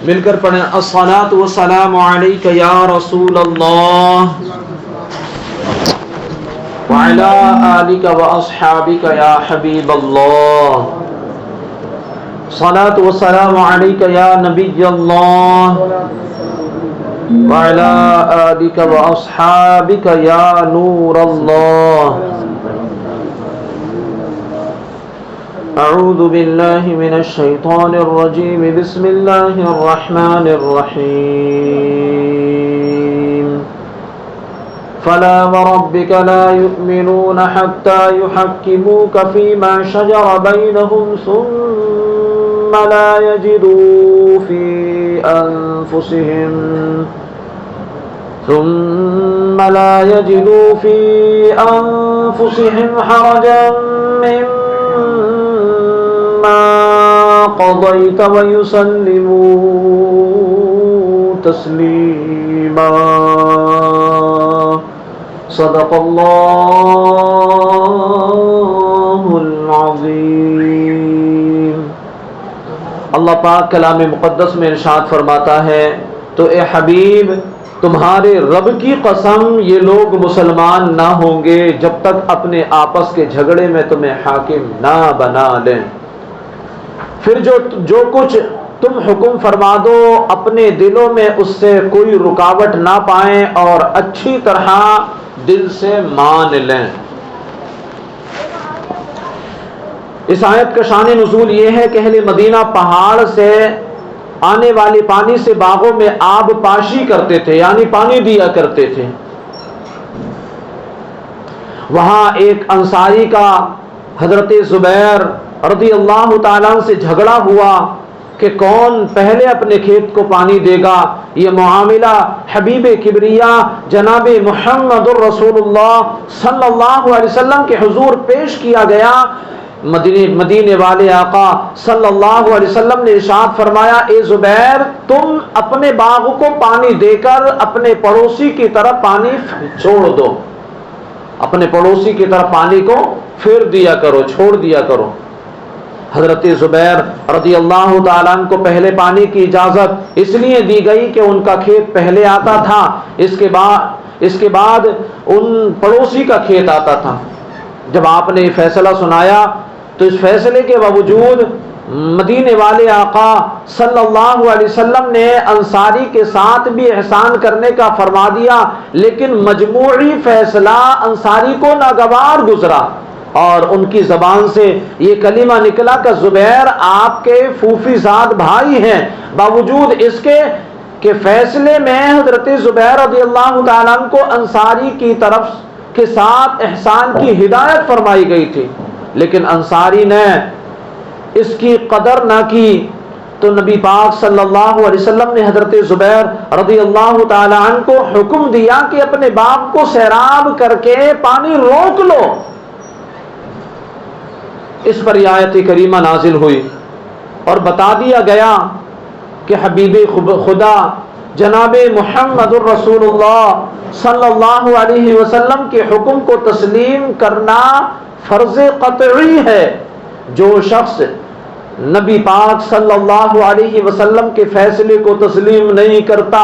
مل کر پڑھیں الصلاۃ والسلام علیک یا رسول اللہ وعلی آلک واصحابک یا حبیب اللہ الصلاۃ والسلام علیک یا نبی اللہ وعلی آلک واصحابک یا نور اللہ اعوذ باللہ من الشیطان الرجیم بسم اللہ الرحمن الرحیم فلا وربك لا يؤمنون حتى يحكموك فيما شجر بينهم ثم لا يجدوا في أنفسهم حرجا مما قضيت ويسلموا تسليما صدق اللہ العظیم۔ اللہ پاک کلام مقدس میں ارشاد فرماتا ہے تو اے حبیب تمہارے رب کی قسم یہ لوگ مسلمان نہ ہوں گے جب تک اپنے آپس کے جھگڑے میں تمہیں حاکم نہ بنا لیں، پھر جو کچھ تم حکم فرما دو اپنے دلوں میں اس سے کوئی رکاوٹ نہ پائیں اور اچھی طرح دل سے مان لیں۔ اس آیت کا شان نزول یہ ہے کہ اہل مدینہ پہاڑ سے آنے والے پانی سے باغوں میں آب پاشی کرتے تھے، یعنی پانی دیا کرتے تھے۔ وہاں ایک انصاری کا حضرت زبیر رضی اللہ تعالیٰ عنہ سے جھگڑا ہوا کہ کون پہلے اپنے کھیت کو پانی دے گا۔ یہ معاملہ حبیب کبریا جناب محمد الرسول اللہ صلی اللہ علیہ وسلم کے حضور پیش کیا گیا۔ مدینے والے آقا صلی اللہ علیہ وسلم نے ارشاد فرمایا اے زبیر تم اپنے باغ کو پانی دے کر اپنے پڑوسی کی طرف پانی چھوڑ دو، اپنے پڑوسی کی طرف پانی کو پھیر دیا کرو، چھوڑ دیا کرو۔ حضرت زبیر رضی اللہ تعالیٰ عنہ کو پہلے پانی کی اجازت اس لیے دی گئی کہ ان کا کھیت پہلے آتا تھا، اس کے بعد ان پڑوسی کا کھیت آتا تھا۔ جب آپ نے یہ فیصلہ سنایا تو اس فیصلے کے باوجود مدینے والے آقا صلی اللہ علیہ وسلم نے انصاری کے ساتھ بھی احسان کرنے کا فرما دیا، لیکن مجموعی فیصلہ انصاری کو ناگوار گزرا اور ان کی زبان سے یہ کلمہ نکلا کہ زبیر آپ کے پھوپھی زاد بھائی ہیں، باوجود اس کے کہ فیصلے میں حضرت زبیر رضی اللہ تعالیٰ عنہ کو انصاری کی طرف کے ساتھ احسان کی ہدایت فرمائی گئی تھی، لیکن انصاری نے اس کی قدر نہ کی تو نبی پاک صلی اللہ علیہ وسلم نے حضرت زبیر رضی اللہ تعالیٰ عنہ کو حکم دیا کہ اپنے باغ کو سیراب کر کے پانی روک لو۔ اس پر یہ آیت کریمہ نازل ہوئی اور بتا دیا گیا کہ حبیب خدا جناب محمد الرسول اللہ صلی اللہ علیہ وسلم کے حکم کو تسلیم کرنا فرض قطعی ہے۔ جو شخص نبی پاک صلی اللہ علیہ وسلم کے فیصلے کو تسلیم نہیں کرتا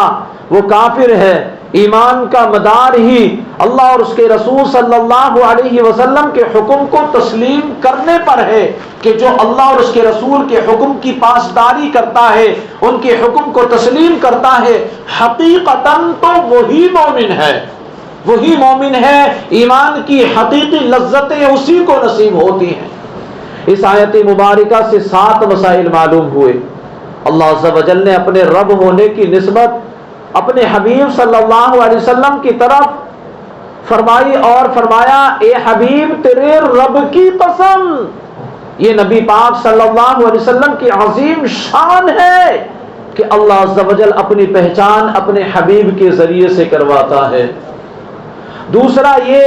وہ کافر ہے۔ ایمان کا مدار ہی اللہ اور اس کے رسول صلی اللہ علیہ وسلم کے حکم کو تسلیم کرنے پر ہے کہ جو اللہ اور اس کے رسول کے حکم کی پاسداری کرتا ہے، ان کے حکم کو تسلیم کرتا ہے، حقیقتاً تو وہی مومن ہے، وہی مومن ہے۔ ایمان کی حقیقی لذتیں اسی کو نصیب ہوتی ہیں۔ اس آیت مبارکہ سے 7 مسائل معلوم ہوئے۔ اللہ عز و جل نے اپنے رب ہونے کی نسبت اپنے حبیب صلی اللہ علیہ وسلم کی طرف فرمائی اور فرمایا اے حبیب تیرے رب کی قسم۔ یہ نبی پاک صلی اللہ علیہ وسلم کی عظیم شان ہے کہ اللہ عز و جل اپنی پہچان اپنے حبیب کے ذریعے سے کرواتا ہے۔ دوسرا یہ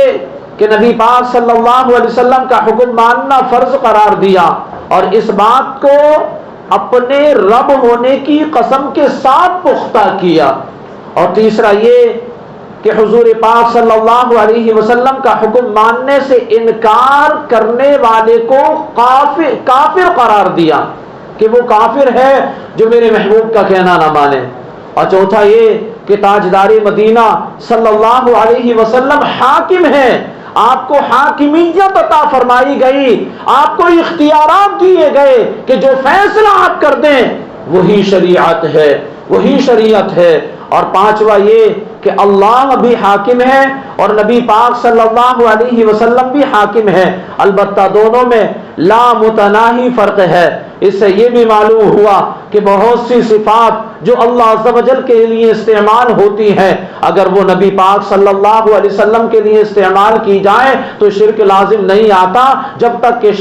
کہ نبی پاک صلی اللہ علیہ وسلم کا حکم ماننا فرض قرار دیا اور اس بات کو اپنے رب ہونے کی قسم کے ساتھ پختہ کیا۔ اور تیسرا یہ کہ حضور پاک صلی اللہ علیہ وسلم کا حکم ماننے سے انکار کرنے والے کو کافر قرار دیا۔ کہ وہ کافر ہے جو میرے محبوب کا کہنا نہ مانے۔ اور چوتھا یہ کہ تاجدار مدینہ صلی اللہ علیہ وسلم حاکم ہے، آپ کو حاکمیت عطا فرمائی گئی، آپ کو اختیارات دیے گئے کہ جو فیصلہ آپ کر دیں وہی شریعت ہے، وہی شریعت ہے۔ اور پانچواں یہ کہ اللہ بھی حاکم ہے اور نبی پاک صلی اللہ علیہ وسلم بھی حاکم ہے، البتہ دونوں میں لا متناہی فرق ہے۔ اس سے یہ بھی معلوم ہوا کہ بہت سی صفات جو اللہ عز و جل کے لیے استعمال ہوتی ہیں، اگر وہ نبی پاک صلی اللہ علیہ وسلم کے لیے استعمال کی جائے تو شرک لازم نہیں آتا جب تک کہ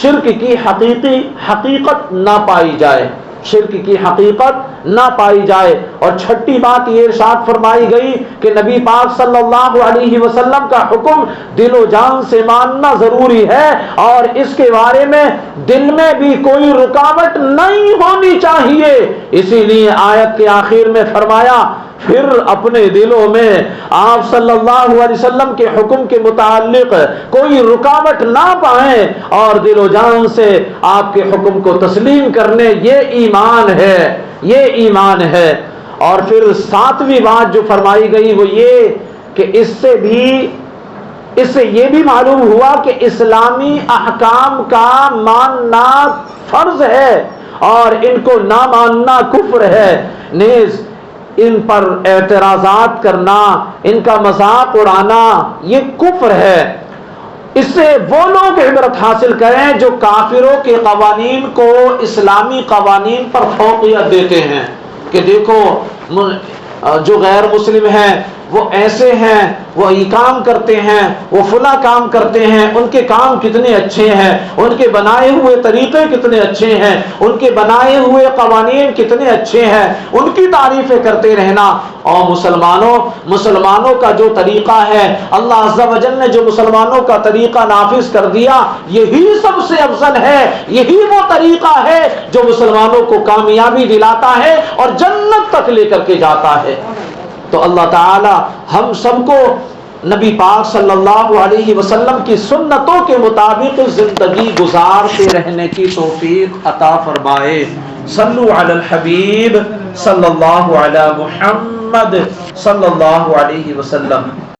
شرک کی حقیقت نہ پائی جائے، شرک کی حقیقت نہ پائی جائے۔ اور چھٹی بات یہ ارشاد فرمائی گئی کہ نبی پاک صلی اللہ علیہ وسلم کا حکم دل و جان سے ماننا ضروری ہے، اور اس کے بارے میں دل میں بھی کوئی رکاوٹ نہیں ہونی چاہیے۔ اسی لیے آیت کے آخر میں فرمایا پھر اپنے دلوں میں آپ صلی اللہ علیہ وسلم کے حکم کے متعلق کوئی رکاوٹ نہ پائیں اور دل و جان سے آپ کے حکم کو تسلیم کرنے، یہ ایمان ہے، یہ ایمان ہے۔ اور پھر ساتویں بات جو فرمائی گئی وہ یہ کہ اس سے یہ بھی معلوم ہوا کہ اسلامی احکام کا ماننا فرض ہے اور ان کو نہ ماننا کفر ہے، نیز ان پر اعتراضات کرنا، ان کا مذاق اڑانا یہ کفر ہے۔ اس سے وہ لوگ عبرت حاصل کریں جو کافروں کے قوانین کو اسلامی قوانین پر فوقیت دیتے ہیں کہ دیکھو جو غیر مسلم ہیں وہ ایسے ہیں، وہ یہ کام کرتے ہیں، وہ فلاں کام کرتے ہیں، ان کے کام کتنے اچھے ہیں، ان کے بنائے ہوئے طریقے کتنے اچھے ہیں، ان کے بنائے ہوئے قوانین کتنے اچھے ہیں، ان کی تعریفیں کرتے رہنا۔ اور مسلمانوں کا جو طریقہ ہے، اللہ عز و جل نے جو مسلمانوں کا طریقہ نافذ کر دیا، یہی سب سے افضل ہے، یہی وہ طریقہ ہے جو مسلمانوں کو کامیابی دلاتا ہے اور جنت تک لے کر کے جاتا ہے۔ تو اللہ تعالی ہم سب کو نبی پاک صلی اللہ علیہ وسلم کی سنتوں کے مطابق زندگی گزارتے رہنے کی توفیق عطا فرمائے۔ صلو علی الحبیب صلی اللہ علی محمد صلی اللہ علیہ وسلم۔